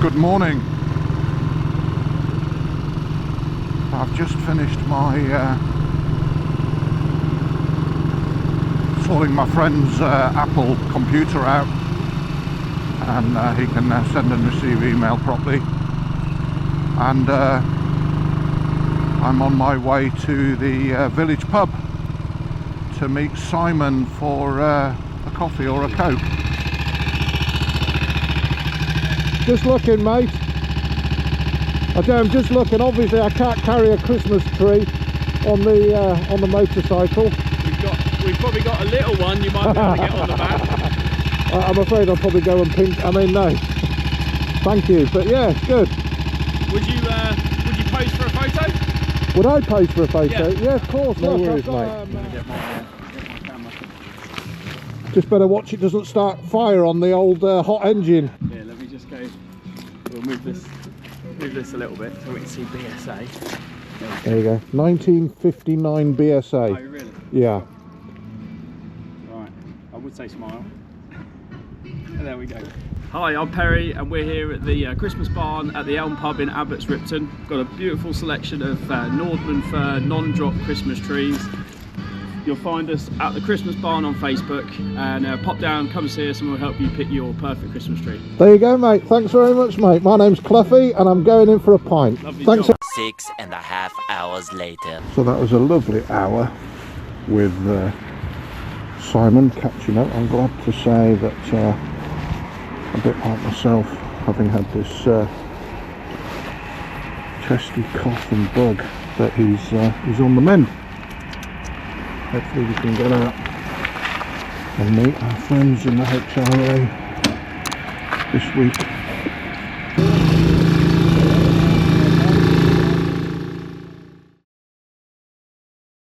Good morning. I've just finished my sorting my friend's Apple computer out, and he can send and receive email properly, and I'm on my way to the village pub to meet Simon for a coffee or a Coke. Just looking, mate. I'm just looking. Obviously, I can't carry a Christmas tree on the motorcycle. We've probably got a little one. You might be able to get on the back. I'm afraid I'll probably go and pink. I mean, no. Thank you, but yeah, good. Would you pose for a photo? Would I pose for a photo? Yeah, yeah, of course. No Look, worries, I've got, mate. Get my camera. just better watch it doesn't start fire on the old hot engine. Yeah, let me just go. We'll move this a little bit so we can see BSA. There you go. 1959 BSA. Oh, really? Yeah. Right. I would say smile. And there we go. Hi, I'm Perry, and we're here at the Christmas barn at the Elm Pub in Abbots Ripton. Got a beautiful selection of Nordman fir non-drop Christmas trees. You'll find us at the Christmas barn on Facebook, and pop down, come see us, and we'll help you pick your perfect Christmas tree. There you go, mate. Thanks very much, mate. My name's Cluffy, and I'm going in for a pint. Lovely Thanks. job. 6.5 hours later. So that was a lovely hour with Simon catching up. I'm glad to say that a bit like myself, having had this chesty cough and bug, that he's on the mend. Hopefully we can get out and meet our friends in the HRA this week.